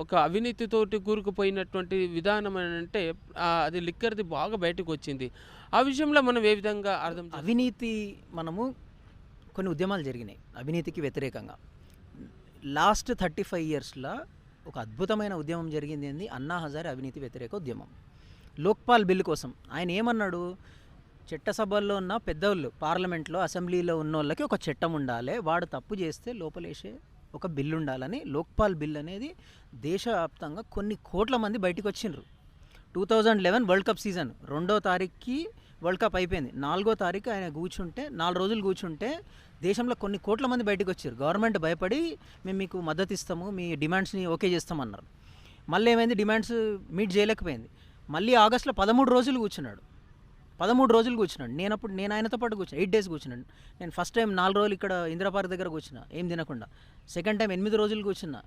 ఒక అవినీతితోటి కూరుకుపోయినటువంటి విధానం అని అంటే అది లిక్కర్‌ది బాగా బయటకొచ్చింది. ఆ విషయంలో మనం ఏ విధంగా అర్థం అవినీతి మనము కొన్ని ఉద్యమాలు జరిగినాయి అవినీతికి వ్యతిరేకంగా. లాస్ట్ 35 ఇయర్స్‌లో ఒక అద్భుతమైన ఉద్యమం జరిగింది ఏంది, అన్నా హజారే అవినీతి వ్యతిరేక ఉద్యమం. లోక్పాల్ బిల్లు కోసం ఆయన ఏమన్నాడు, చట్టసభల్లో ఉన్న పెద్దోళ్ళు పార్లమెంట్లో అసెంబ్లీలో ఉన్నోళ్ళకి ఒక చట్టం ఉండాలి, వాడు తప్పు చేస్తే లోపలేసే ఒక బిల్లు ఉండాలని లోక్పాల్ బిల్ అనేది దేశవ్యాప్తంగా కొన్ని కోట్ల మంది బయటకు వచ్చిండ్రు. 2011 వరల్డ్ కప్ సీజన్ 2వ తారీఖుకి వరల్డ్ కప్ అయిపోయింది. 4వ తారీఖు ఆయన కూర్చుంటే 4 రోజులు కూర్చుంటే దేశంలో కొన్ని కోట్ల మంది బయటకు వచ్చారు. గవర్నమెంట్ భయపడి మేము మీకు మద్దతు ఇస్తాము, మీ డిమాండ్స్ని ఓకే చేస్తామన్నారు. మళ్ళీ ఏమైంది, డిమాండ్స్ మీట్ చేయలేకపోయింది. మళ్ళీ ఆగస్టులో 13 రోజులు కూర్చున్నాడు. 13 రోజులు కూర్చున్నాడు. నేను ఆయనతో పాటు కూర్చున్నాను, 8 డేస్ కూర్చున్నాను. నేను ఫస్ట్ టైం 4 రోజులు ఇక్కడ ఇందిరా పార్క్ దగ్గర కూర్చున్నా ఏం తినకుండా. సెకండ్ టైం 8 రోజులు కూర్చున్నా.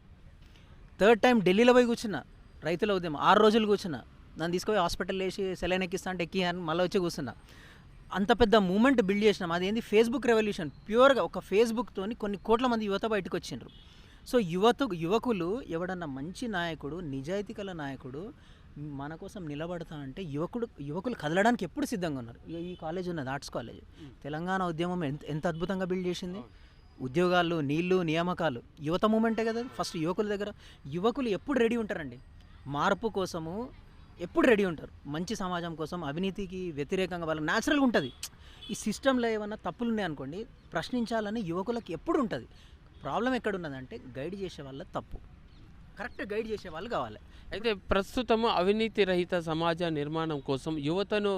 థర్డ్ టైం ఢిల్లీలో పోయి కూర్చున్నా, రైతుల ఉద్యమం 6 రోజులు కూర్చున్నా. నన్ను తీసుకుపోయి హాస్పిటల్ వేసి సెలైన్ ఎక్కిస్తా అంటే ఎక్కియాను, మళ్ళీ వచ్చి కూర్చున్నా. అంత పెద్ద మూమెంట్ బిల్డ్ చేసినాం. అదేంది, ఫేస్బుక్ రెవల్యూషన్. ప్యూర్గా ఒక ఫేస్బుక్తోని కొన్ని కోట్ల మంది యువత బయటకు వచ్చిండ్రు. సో యువకులు ఎవడన్నా మంచి నాయకుడు, నిజాయితీ గల నాయకుడు మన కోసం నిలబడతా అంటే యువకులు కదలడానికి ఎప్పుడు సిద్ధంగా ఉన్నారు. ఈ కాలేజ్ ఉన్నది ఆర్ట్స్ కాలేజ్, తెలంగాణ ఉద్యమం ఎంత అద్భుతంగా బిల్డ్ చేసింది. ఉద్యోగాలు, నీళ్లు, నియామకాలు యువత మూమెంటే కదా ఫస్ట్ యువకుల దగ్గర. యువకులు ఎప్పుడు రెడీ ఉంటారండి, మార్పు కోసము ఎప్పుడు రెడీ ఉంటారు. మంచి సమాజం కోసం, అవినీతికి వ్యతిరేకంగా వాళ్ళకి న్యాచురల్గా ఉంటుంది. ఈ సిస్టంలో ఏమన్నా తప్పులు ఉన్నాయనుకోండి, ప్రశ్నించాలని యువకులకు ఎప్పుడు ఉంటుంది. ప్రాబ్లం ఎక్కడున్నదంటే గైడ్ చేసే వాళ్ళ తప్పు, కరెక్ట్ గైడ్ చేసే వాళ్ళు కావాలి. అయితే ప్రస్తుతము అవినీతి రహిత సమాజ నిర్మాణం కోసం యువతను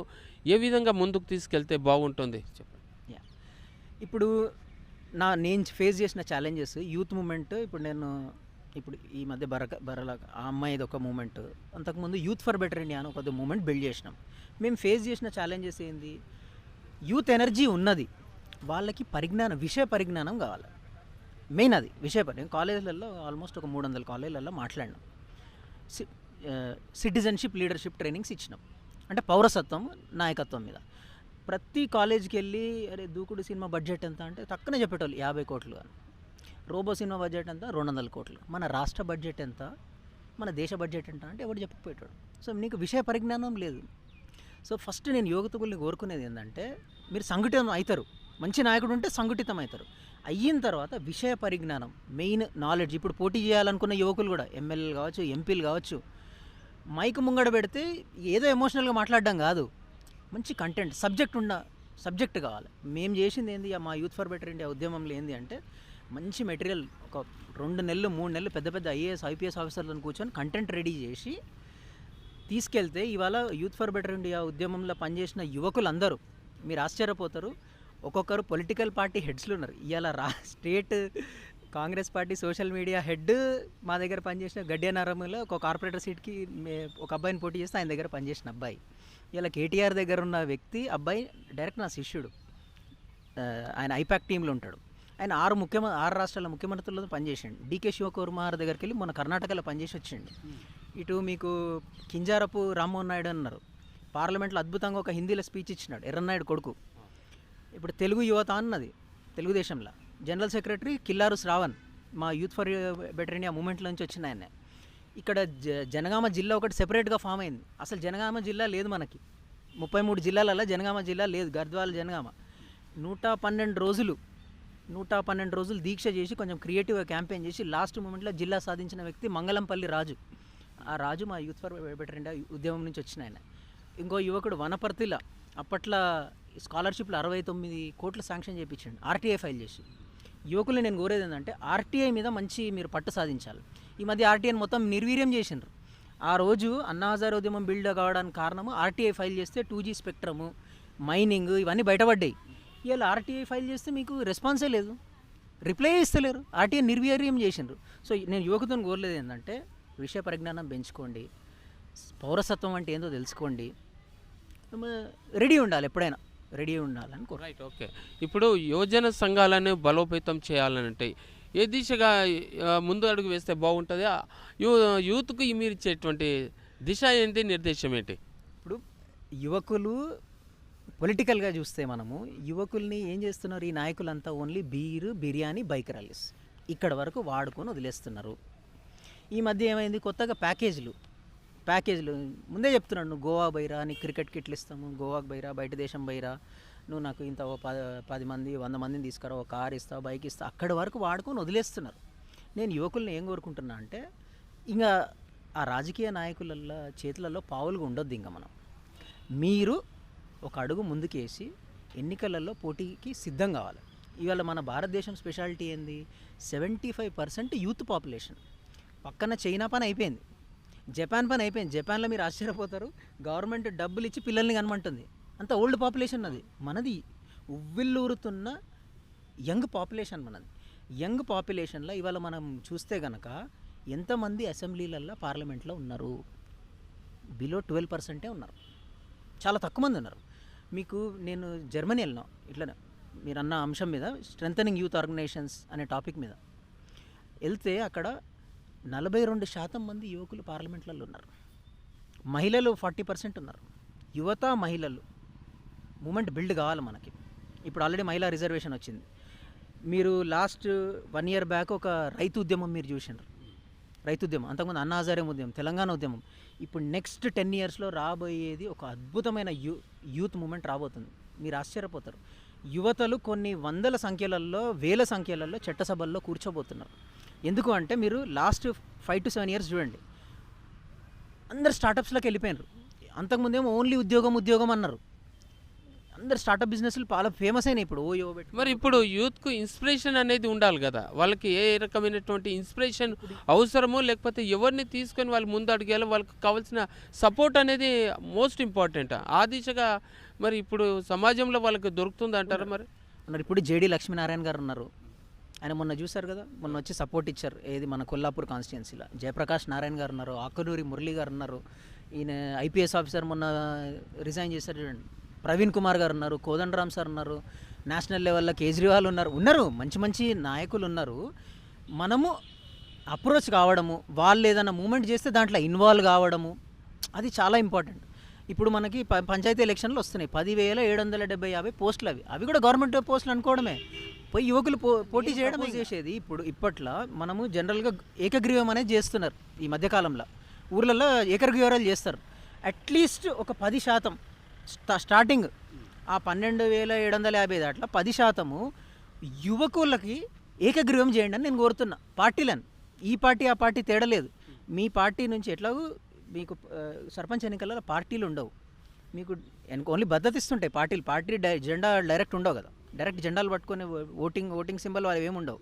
ఏ విధంగా ముందుకు తీసుకెళ్తే బాగుంటుంది చెప్పండి. ఇప్పుడు నేను ఫేస్ చేసిన ఛాలెంజెస్ యూత్ మూమెంట్. ఇప్పుడు ఈ మధ్య బరల ఆ అమ్మాయిది ఒక మూమెంట్, అంతకుముందు యూత్ ఫర్ బెటర్ ఇండియా అని ఒక మూమెంట్ బిల్డ్ చేసినాం. మేము ఫేస్ చేసిన ఛాలెంజెస్ ఏంది, యూత్ ఎనర్జీ ఉన్నది, వాళ్ళకి విషయ పరిజ్ఞానం కావాలి. మెయిన్ అది విషయ పరిజ్ఞానం. కాలేజీలలో ఆల్మోస్ట్ ఒక 300 కాలేజీలలో మాట్లాడినాం. సిటిజన్షిప్ లీడర్షిప్ ట్రైనింగ్స్ ఇచ్చినాం, అంటే పౌరసత్వం నాయకత్వం మీద. ప్రతి కాలేజీకి వెళ్ళి అరే దూకుడు సినిమా బడ్జెట్ ఎంత అంటే తక్కువనే చెప్పేటోళ్ళు 50 కోట్లు అని. రోబో సినిమా బడ్జెట్ ఎంత 200 కోట్లు. మన రాష్ట్ర బడ్జెట్ ఎంత, మన దేశ బడ్జెట్ ఎంత అంటే ఎవరు చెప్పకపోయేటాడు. సో నీకు విషయ పరిజ్ఞానం లేదు. సో ఫస్ట్ నేను యువకుల్ని కోరుకునేది ఏంటంటే, మీరు సంఘటితం అవుతారు, మంచి నాయకుడు ఉంటే సంఘటితం అవుతారు. అయిన తర్వాత విషయ పరిజ్ఞానం, మెయిన్ నాలెడ్జ్. ఇప్పుడు పోటీ చేయాలనుకున్న యువకులు కూడా ఎమ్మెల్యేలు కావచ్చు, ఎంపీలు కావచ్చు, మైక్ ముంగడ పెడితే ఏదో ఎమోషనల్గా మాట్లాడడం కాదు, మంచి కంటెంట్ సబ్జెక్ట్ కావాలి. మేము చేసింది ఏంది, మా యూత్ ఫర్ బెటర్ ఇండియా ఉద్యమంలో ఏంది అంటే, మంచి మెటీరియల్ ఒక 2 నెలలు 3 నెలలు పెద్ద పెద్ద ఐఏఎస్ ఐపీఎస్ ఆఫీసర్లను కూర్చొని కంటెంట్ రెడీ చేసి తీసుకెళ్తే, ఇవాళ యూత్ ఫర్ బెటర్ ఇండియా ఉద్యమంలో పనిచేసిన యువకులందరూ మీరు ఆశ్చర్యపోతారు. ఒక్కొక్కరు పొలిటికల్ పార్టీ హెడ్స్లు ఉన్నారు. ఇవాళ state Congress party social media head మా దగ్గర పనిచేసిన గడ్డెనారంలో ఒక కార్పొరేటర్ సీట్కి ఒక అబ్బాయిని పోటీ చేస్తే ఆయన దగ్గర పనిచేసిన అబ్బాయి. ఇలా కేటీఆర్ దగ్గర ఉన్న వ్యక్తి అబ్బాయి డైరెక్ట్ నా శిష్యుడు. ఆయన ఐపాక్ టీంలో ఉంటాడు. ఆయన 6 రాష్ట్రాల ముఖ్యమంత్రులతో పనిచేసిండు. డీకే శివకుమార్ దగ్గరికి వెళ్ళి మొన్న కర్ణాటకలో పనిచేసి వచ్చిండు. ఇటు మీకు కింజారపు రామ్మోహన్ నాయుడు అన్నారు, పార్లమెంట్లో అద్భుతంగా ఒక హిందీలో స్పీచ్ ఇచ్చినాడు, ఎర్రన్నాయుడు కొడుకు. ఇప్పుడు తెలుగు యువత అన్నది తెలుగుదేశంలో. జనరల్ సెక్రటరీ కిల్లారు శ్రావణ్ మా యూత్ ఫర్ బెటర్ ఇండియా మూమెంట్లో నుంచి వచ్చిన ఆయన. ఇక్కడ జనగామ జిల్లా ఒకటి సెపరేట్గా ఫామ్ అయింది. అసలు జనగామ జిల్లా లేదు మనకి, 33 జిల్లాలలో జనగామ జిల్లా లేదు. గద్వాల జనగామ 112 రోజులు దీక్ష చేసి కొంచెం క్రియేటివ్గా క్యాంపెయిన్ చేసి లాస్ట్ మూమెంట్లో జిల్లా సాధించిన వ్యక్తి మంగళంపల్లి రాజు. ఆ రాజు మా యూత్ ఫర్ బెటర్ ఇండియా ఉద్యమం నుంచి వచ్చిన ఆయన. ఇంకో యువకుడు వనపర్తిలో అప్పట్లో స్కాలర్షిప్లు 69 కోట్లు శాంక్షన్ చేయించండి, ఆర్టీఐ ఫైల్ చేసి. యువకులు నేను కోరేది ఏంటంటే, ఆర్టీఐ మీద మంచి మీరు పట్టు సాధించాలి. ఈ మధ్య ఆర్టీఐని మొత్తం నిర్వీర్యం చేసిండ్రు. ఆ రోజు అన్నా హజారే ఉద్యమం బిల్డ్ కావడానికి కారణము ఆర్టీఐ ఫైల్ చేస్తే 2G స్పెక్ట్రము, మైనింగ్ ఇవన్నీ బయటపడ్డాయి. ఇవాళ ఆర్టీఐ ఫైల్ చేస్తే మీకు రెస్పాన్సే లేదు, రిప్లై ఇస్తలేరు, ఆర్టీఐ నిర్వీర్యం చేసిండ్రు. సో నేను యువకుతో కోరలేదు ఏంటంటే, విషయ పరిజ్ఞానం పెంచుకోండి, పౌరసత్వం అంటే ఏందో తెలుసుకోండి, రెడీ ఉండాలి, ఎప్పుడైనా రెడీ ఉండాలని కోరు. Right, okay. ఇప్పుడు యువజన సంఘాలను బలోపేతం చేయాలనంటే ఏ దిశగా ముందు అడుగు వేస్తే బాగుంటుంది? యూత్కి మీరు ఇచ్చేటువంటి దిశ ఏంటి, నిర్దేశం ఏంటి? ఇప్పుడు యువకులు పొలిటికల్గా చూస్తే మనము యువకుల్ని ఏం చేస్తున్నారు, ఈ నాయకులంతా only beer, biryani, bike rallies ఇక్కడ వరకు వాడుకొని వదిలేస్తున్నారు. ఈ మధ్య ఏమైంది, కొత్తగా ప్యాకేజీలు ముందే చెప్తున్నాను, నువ్వు గోవా బైరా, నీకు క్రికెట్ కిట్లు ఇస్తాము, గోవాకు బైరా, బయట దేశం బైరా, నువ్వు నాకు ఇంత ఓ 10 మంది 100 మందిని తీసుకురా, ఒక కార్ ఇస్తా, బైక్ ఇస్తా, అక్కడి వరకు వాడుకొని వదిలేస్తున్నారు. నేను యువకుల్ని ఏం కోరుకుంటున్నా అంటే, ఇంకా ఆ రాజకీయ నాయకుల చేతులలో పావులుగా ఉండొద్దు. ఇంకా మీరు ఒక అడుగు ముందుకేసి ఎన్నికలలో పోటీకి సిద్ధం కావాలి. ఇవాళ మన భారతదేశం స్పెషాలిటీ ఏంది, 75% యూత్ పాపులేషన్. పక్కన చైనా పని అయిపోయింది, జపాన్ పని అయిపోయింది. జపాన్లో మీరు ఆశ్చర్యపోతారు, గవర్నమెంట్ డబ్బులు ఇచ్చి పిల్లల్ని కనమంటుంది. అంత ఓల్డ్ పాపులేషన్ అది. మనది ఉవ్విల్లూరుతున్న యంగ్ పాపులేషన్ మనది. యంగ్ పాపులేషన్లో ఇవాళ మనం చూస్తే గనక ఎంతమంది అసెంబ్లీలల్లో పార్లమెంట్లో ఉన్నారు, బిలో 12% ఉన్నారు, చాలా తక్కువ మంది ఉన్నారు. మీకు నేను జర్మనీ వెళ్ళినా, ఇట్లా మీరు అన్న అంశం మీద, స్ట్రెంథనింగ్ యూత్ ఆర్గనైజేషన్స్ అనే టాపిక్ మీద వెళ్తే, అక్కడ 42% మంది యువకులు పార్లమెంట్లలో ఉన్నారు. మహిళలు 40% ఉన్నారు. యువత మహిళలు మూమెంట్ బిల్డ్ కావాలి మనకి. ఇప్పుడు ఆల్రెడీ మహిళా రిజర్వేషన్ వచ్చింది. మీరు లాస్ట్ 1 year బ్యాక్ ఒక రైతు ఉద్యమం మీరు చూసినారు, రైతు ఉద్యమం. అంతకుముందు అన్నా హజారే ఉద్యమం, తెలంగాణ ఉద్యమం. ఇప్పుడు నెక్స్ట్ 10 yearsలో రాబోయేది ఒక అద్భుతమైన యూత్ మూమెంట్ రాబోతుంది. మీరు ఆశ్చర్యపోతారు. యువతలు కొన్ని వందల సంఖ్యలలో, వేల సంఖ్యలలో చట్టసభల్లో కూర్చోబోతున్నారు. ఎందుకు అంటే, మీరు లాస్ట్ 5 to 7 years చూడండి, అందరు స్టార్టప్స్లోకి వెళ్ళిపోయినారు. అంతకుముందేమో ఓన్లీ ఉద్యోగం అన్నారు. అందరు స్టార్టప్ బిజినెస్లు చాలా ఫేమస్ అయినాయి. ఇప్పుడు మరి ఇప్పుడు యూత్కు ఇన్స్పిరేషన్ అనేది ఉండాలి కదా, వాళ్ళకి ఏ రకమైనటువంటి ఇన్స్పిరేషన్ అవసరమో, లేకపోతే ఎవరిని తీసుకొని వాళ్ళు ముందు అడిగేయాలో, వాళ్ళకి కావాల్సిన సపోర్ట్ అనేది మోస్ట్ ఇంపార్టెంట్. ఆ దిశగా మరి ఇప్పుడు సమాజంలో వాళ్ళకి దొరుకుతుంది అంటారా? మరి ఇప్పుడు జేడి లక్ష్మీనారాయణ గారు ఉన్నారు. ఆయన మొన్న చూశారు కదా, మొన్న వచ్చి సపోర్ట్ ఇచ్చారు. ఏది మన కొల్లాపూర్ కాన్స్టిట్యున్సీలో జయప్రకాష్ నారాయణ గారు ఉన్నారు, ఆకునూరి మురళి గారు ఉన్నారు. ఈయన ఐపీఎస్ ఆఫీసర్ మొన్న రిజైన్ చేశారు చూడండి. ప్రవీణ్ కుమార్ గారు ఉన్నారు, కోదండరామ్ సార్ ఉన్నారు, నేషనల్ లెవెల్లో కేజ్రీవాల్ ఉన్నారు. మంచి నాయకులు ఉన్నారు. మనము అప్రోచ్ కావడము, వాళ్ళు ఏదైనా మూమెంట్ చేస్తే దాంట్లో ఇన్వాల్వ్ కావడము, అది చాలా ఇంపార్టెంట్. ఇప్పుడు మనకి పంచాయతీ ఎలక్షన్లు వస్తున్నాయి, 10,750 పోస్టులు. అవి కూడా గవర్నమెంట్ పోస్టులు అనుకోవడమే, పోయి యువకులు పోటీ చేయడమే చేసేది. ఇప్పట్లో మనము జనరల్గా ఏకగ్రీవం అనేది చేస్తున్నారు. ఈ మధ్యకాలంలో ఊర్లలో ఏకగ్రీవాలు చేస్తారు. అట్లీస్ట్ ఒక 10% స్టార్టింగ్ ఆ 12,750 దాంట్లో 10% యువకులకి ఏకగ్రీవం చేయండి అని నేను కోరుతున్నా. పార్టీలను, ఈ పార్టీ ఆ పార్టీ తేడా లేదు. మీ పార్టీ నుంచి ఎట్లాగూ మీకు సర్పంచ్ ఎన్నికలలో పార్టీలు ఉండవు, మీకు ఓన్లీ భద్రత ఇస్తుంటాయి పార్టీ జెండా డైరెక్ట్ ఉండవు కదా. డైరెక్ట్ జెండాలు పట్టుకొని ఓటింగ్ సింబల్ అవి ఏమి ఉండవు.